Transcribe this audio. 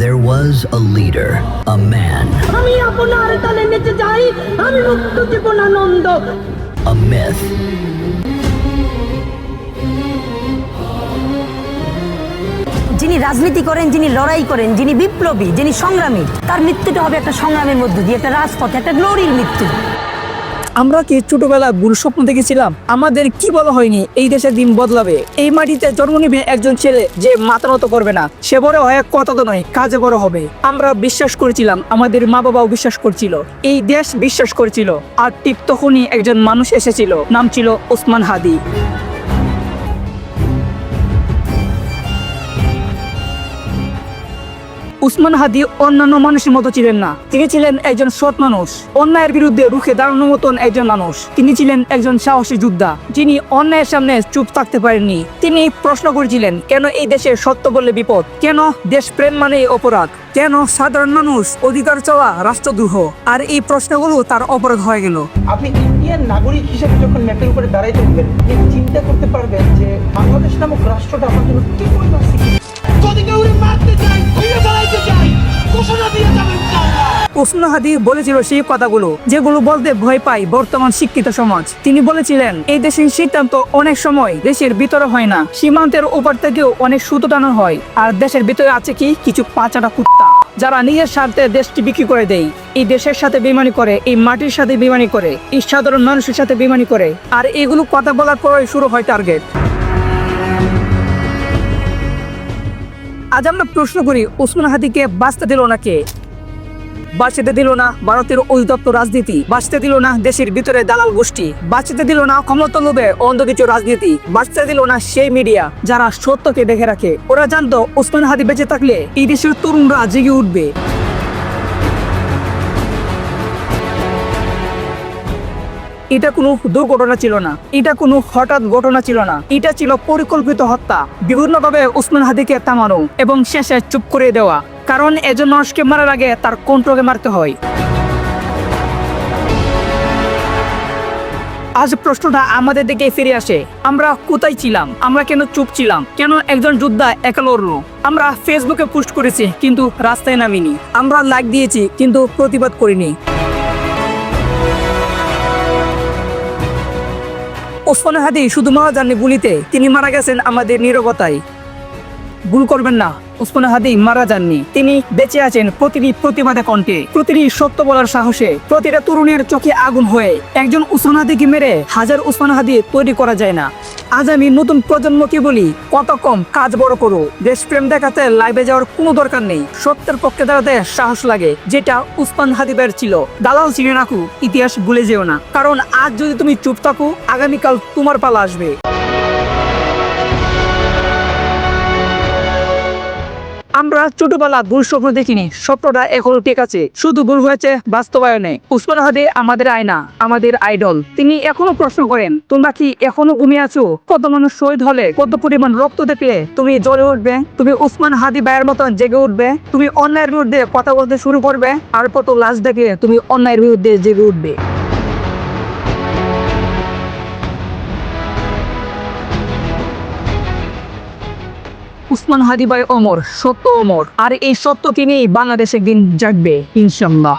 There was a leader, a man, আমি আপনার তালে নেচে যাই, আমি মুক্ত জীবনানন্দ। a myth, যিনি রাজনীতি করেন, যিনি লড়াই করেন, যিনি বিপ্লবী, যিনি সংগ্রামী, তার মৃত্যুটা হবে একটা সংগ্রামের মধ্য দিয়ে, একটা রাজপথে, একটা গ্লোরির মৃত্যু। আমরা কি ছোটবেলায় ভুল স্বপ্ন দেখেছিলাম? আমাদের কি বলা হয়নি এই দেশের দিন বদলাবে, এই মাটিতে জন্ম নেবে একজন ছেলে যে মাথা নত করবে না, সে বড় হয়ে কথা তো নয় কাজে বড় হবে। আমরা বিশ্বাস করেছিলাম, আমাদের মা বাবাও বিশ্বাস করছিল, এই দেশ বিশ্বাস করেছিল। আর ঠিক তখনই একজন মানুষ এসেছিল, নাম ছিল ওসমান হাদি। ওসমান হাদি অন্যান্য মানুষের মতো ছিলেন না। তিনি ছিলেন একজন সৎ মানুষ, অন্যায়ের বিরুদ্ধে রুখে দাঁড়ানোর মতন একজন মানুষ। তিনি ছিলেন একজন সাহসী যোদ্ধা, যিনি অন্যায়ের সামনে চুপ থাকতে পারেননি। তিনি প্রশ্ন করেছিলেন, কেন এই দেশে সত্য বললে বিপদ, কেন দেশপ্রেম মানে অপরাধ, কেন সাধারণ মানুষ অধিকার চাওয়া রাষ্ট্রদ্রোহ। আর এই প্রশ্নগুলো তার অপরাধ হয়ে গেল। আপনি ইন্ডিয়ান নাগরিক হিসেবে যখন ম্যাপের উপরে দাঁড়াই থাকবেন, আপনি চিন্তা করতে পারবেন যে বাংলাদেশ নামক রাষ্ট্রটা আমার জন্য কি পরিমাণ যদি কেউ মারতে চায়, ফেলাইতে চায়, ঘোষণা দিয়ে যাবেন ইনশাআল্লাহ। ওসমান হাদি বলেছিল সেই কথাগুলো যেগুলো বলতে ভয় পায় বর্তমান শিক্ষিত সমাজ। তিনি বলেছিলেন, এই দেশের সিদ্ধান্ত অনেক সময় দেশের ভিতরে হয় না, সীমান্তের উপর থেকেও অনেক সুতো টানো হয়। আর দেশের ভিতরে আছে কি কিছু পাচাটা কুত্তা, যারা নিজের স্বার্থে দেশটি বিক্রি করে দেয়, এই দেশের সাথে বেইমানি করে, এই মাটির সাথে বেইমানি করে, এই সাধারণ মানুষের সাথে বেইমানি করে। আর এগুলো কথা বলার পরে শুরু হয় টার্গেট। আজ আমরা প্রশ্ন করি, ওসমান হাদিকে বাঁচতে দিল না কে? বাঁচতে দিল না ভারতের অধিদপ্ত রাজনীতি, বাঁচতে দিল না দেশের ভিতরে দালাল গোষ্ঠী, বাঁচতে দিল না ক্ষমতা লোভে অন্ধ কিছু রাজনীতি, বাঁচতে দিল না সেই মিডিয়া যারা সত্যকে দেখে রাখে। ওরা জানতো ওসমান হাদি বেঁচে থাকলে এই দেশের তরুণরা জেগে উঠবে। এটা কোনো দুর্ঘটনা ছিল না, এটা কোনো হঠাৎ ঘটনা ছিল না, এটা ছিল পরিকল্পিত হত্যা। বিভিন্নভাবে ওসমান হাদিকে থামানো এবং শেষে চুপ করে দেওয়া, কারণ একজন মানুষকে মারার আগে তার কণ্ঠকে মারতে হয়। আজ প্রশ্নটা আমাদের দিকে ফিরে আসে, আমরা কোথায় ছিলাম? আমরা কেন চুপ ছিলাম? কেন একজন যোদ্ধা একা লড়লো? আমরা ফেসবুকে পোস্ট করেছি কিন্তু রাস্তায় নামিনি, আমরা লাইক দিয়েছি কিন্তু প্রতিবাদ করিনি। ওসমান হাদি শুধু মারা যাননি গুলিতে, তিনি মারা গেছেন আমাদের নীরবতায়। ভুল করবেন না, ওসমান হাদি মারা যাননি, তিনি বেঁচে আছেন প্রতিটি প্রতিবাদে কণ্ঠে, প্রতিটি সত্য বলার সাহসে, প্রতিটা তরুণের চোখে আগুন হয়ে। একজন ওসমান হাদিকে মেরে হাজার ওসমান হাদি তৈরি করা যায় না। আজ আমি নতুন প্রজন্মকে বলি, কত কম কাজ বড় করো। দেশপ্রেম দেখাতে লাইভে যাওয়ার কোনো দরকার নেই, সত্যের পক্ষে দাঁড়াতে সাহস লাগে, যেটা ওসমান হাদিবের ছিল। দালাল চিনে রাখো, ইতিহাস ভুলে যেও না, কারণ আজ যদি তুমি চুপ থাকো, আগামীকাল তোমার পালা আসবে। আমরা ছোটবেলা ভুল স্বপ্ন দেখিনি, স্বপ্নটা এখনো ঠিক আছে, শুধু ভুল হয়েছে বাস্তবায়নে। ওসমান হাদি আমাদের আয়না, আমাদের আইডল। তিনি এখনো প্রশ্ন করেন, তোমরা কি এখনো ঘুমিয়ে আছো? কত মানুষ শহীদ হলে, কত পরিমাণ রক্ত দেখলে তুমি জ্বলে উঠবে? তুমি ওসমান হাদি ভাইয়ের মতন জেগে উঠবে? তুমি অন্যায়ের বিরুদ্ধে কথা বলতে শুরু করবে? আর কত লাশ দেখে তুমি অন্যায়ের বিরুদ্ধে জেগে উঠবে? ওসমান হাদি ভাই অমর, সত্য অমর, আর এই সত্যকে নিয়েই বাংলাদেশ একদিন জাগবে ইনশাআল্লাহ।